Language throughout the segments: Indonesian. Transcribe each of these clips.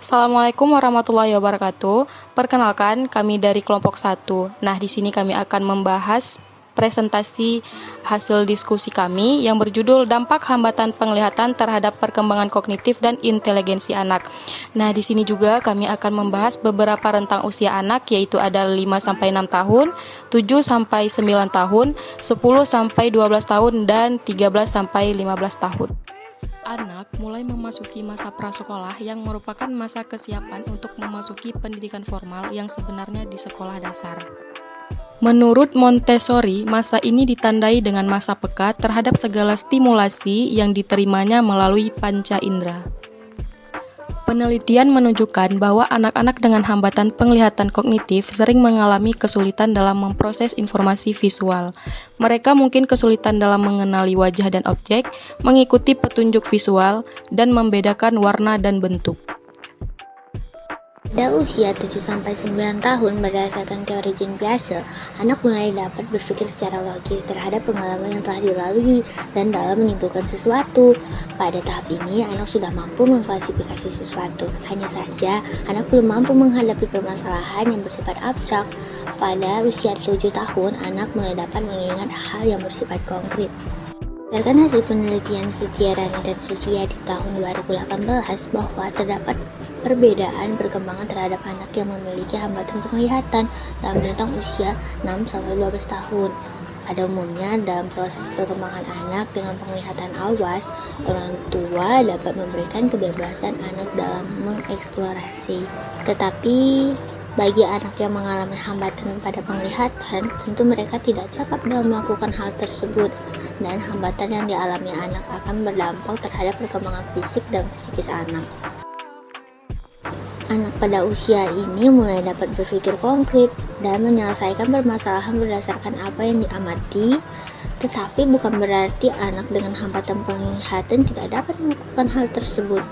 Assalamualaikum warahmatullahi wabarakatuh. Perkenalkan, kami dari kelompok 1. Nah, di sini kami akan membahas presentasi hasil diskusi kami yang berjudul Dampak Hambatan Penglihatan Terhadap Perkembangan Kognitif dan Inteligensi Anak. Nah, di sini juga kami akan membahas beberapa rentang usia anak, yaitu ada 5-6 tahun, 7-9 tahun, 10-12 tahun, dan 13-15 tahun. Anak mulai memasuki masa prasekolah yang merupakan masa kesiapan untuk memasuki pendidikan formal yang sebenarnya di sekolah dasar. Menurut Montessori, masa ini ditandai dengan masa peka terhadap segala stimulasi yang diterimanya melalui panca indera. Penelitian menunjukkan bahwa anak-anak dengan hambatan penglihatan kognitif sering mengalami kesulitan dalam memproses informasi visual. Mereka mungkin kesulitan dalam mengenali wajah dan objek, mengikuti petunjuk visual, dan membedakan warna dan bentuk. Pada usia 7-9 tahun, berdasarkan teori Jean Piaget, anak mulai dapat berpikir secara logis terhadap pengalaman yang telah dilalui dan dalam menyimpulkan sesuatu. Pada tahap ini, anak sudah mampu mengklasifikasi sesuatu. Hanya saja, anak belum mampu menghadapi permasalahan yang bersifat abstrak. Pada usia 7 tahun, anak mulai dapat mengingat hal yang bersifat konkret. Berdasarkan hasil penelitian Setia Rani dan Sucia di tahun 2018 bahwa terdapat perbedaan perkembangan terhadap anak yang memiliki hambatan penglihatan dalam rentang usia 6-12 tahun. Pada umumnya, dalam proses perkembangan anak dengan penglihatan awas, orang tua dapat memberikan kebebasan anak dalam mengeksplorasi. Tetapi bagi anak yang mengalami hambatan pada penglihatan, tentu mereka tidak cakap dalam melakukan hal tersebut, dan hambatan yang dialami anak akan berdampak terhadap perkembangan fisik dan psikis anak. Anak pada usia ini mulai dapat berpikir konkret dan menyelesaikan permasalahan berdasarkan apa yang diamati, tetapi bukan berarti anak dengan hambatan penglihatan tidak dapat melakukan hal tersebut.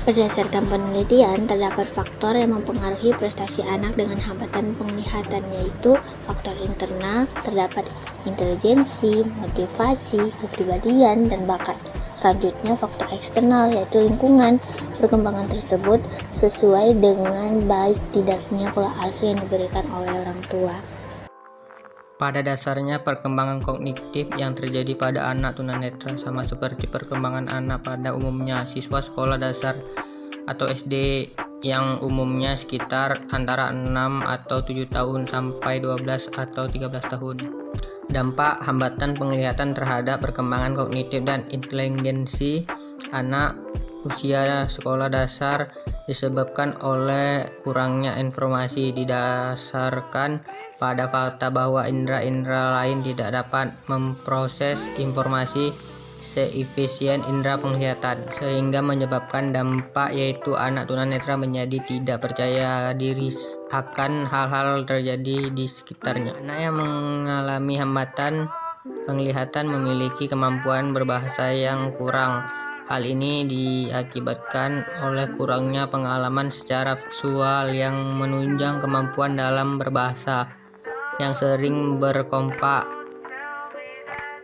Berdasarkan penelitian, terdapat faktor yang mempengaruhi prestasi anak dengan hambatan penglihatan, yaitu faktor internal, terdapat intelijensi, motivasi, kepribadian, dan bakat. Selanjutnya, faktor eksternal, yaitu lingkungan. Perkembangan tersebut sesuai dengan baik tidaknya pola asuh yang diberikan oleh orang tua. Pada dasarnya, perkembangan kognitif yang terjadi pada anak tunanetra sama seperti perkembangan anak pada umumnya siswa sekolah dasar atau SD yang umumnya sekitar antara 6 atau 7 tahun sampai 12 atau 13 tahun. Dampak hambatan penglihatan terhadap perkembangan kognitif dan inteligensi anak usia sekolah dasar disebabkan oleh kurangnya informasi didasarkan pada fakta bahwa indera-indera lain tidak dapat memproses informasi seefisien indera penglihatan, sehingga menyebabkan dampak yaitu anak tunanetra menjadi tidak percaya diri akan hal-hal terjadi di sekitarnya. Anak yang mengalami hambatan penglihatan memiliki kemampuan berbahasa yang kurang. Hal ini diakibatkan oleh kurangnya pengalaman secara visual yang menunjang kemampuan dalam berbahasa yang sering berkompak.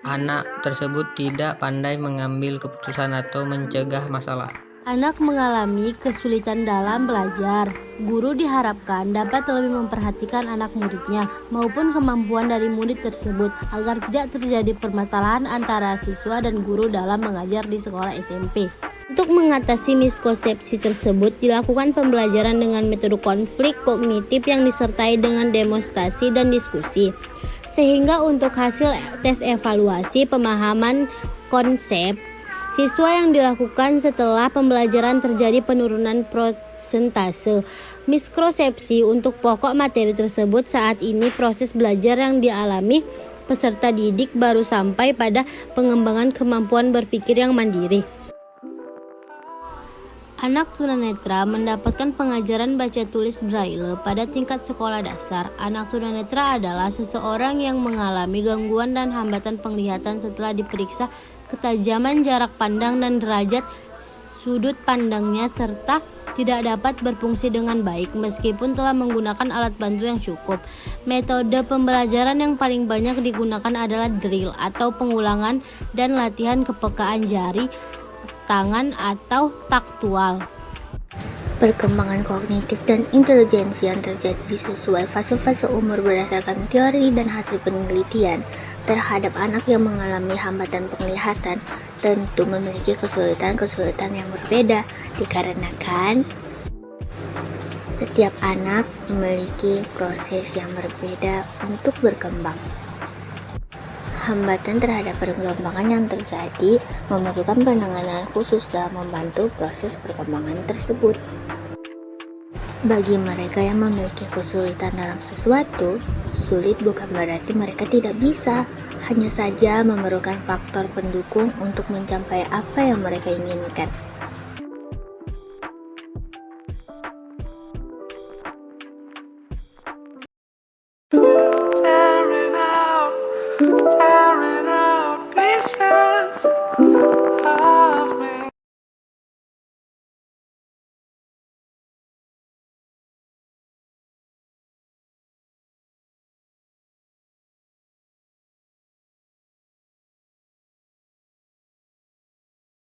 Anak tersebut tidak pandai mengambil keputusan atau mencegah masalah. Anak mengalami kesulitan dalam belajar. Guru diharapkan dapat lebih memperhatikan anak muridnya maupun kemampuan dari murid tersebut agar tidak terjadi permasalahan antara siswa dan guru dalam mengajar di sekolah SMP. Untuk mengatasi miskonsepsi tersebut, dilakukan pembelajaran dengan metode konflik kognitif yang disertai dengan demonstrasi dan diskusi. Sehingga untuk hasil tes evaluasi pemahaman konsep siswa yang dilakukan setelah pembelajaran terjadi penurunan persentase miskonsepsi untuk pokok materi tersebut. Saat ini proses belajar yang dialami peserta didik baru sampai pada pengembangan kemampuan berpikir yang mandiri. Anak tunanetra mendapatkan pengajaran baca tulis braille pada tingkat sekolah dasar. Anak tunanetra adalah seseorang yang mengalami gangguan dan hambatan penglihatan setelah diperiksa ketajaman jarak pandang dan derajat sudut pandangnya serta tidak dapat berfungsi dengan baik meskipun telah menggunakan alat bantu yang cukup. Metode pembelajaran yang paling banyak digunakan adalah drill atau pengulangan dan latihan kepekaan jari, tangan atau taktual. Perkembangan kognitif dan intelijensi yang terjadi sesuai fase-fase umur berdasarkan teori dan hasil penelitian terhadap anak yang mengalami hambatan penglihatan tentu memiliki kesulitan-kesulitan yang berbeda dikarenakan setiap anak memiliki proses yang berbeda untuk berkembang. Hambatan terhadap perkembangan yang terjadi memerlukan penanganan khusus dalam membantu proses perkembangan tersebut. Bagi mereka yang memiliki kesulitan dalam sesuatu, sulit bukan berarti mereka tidak bisa, hanya saja memerlukan faktor pendukung untuk mencapai apa yang mereka inginkan.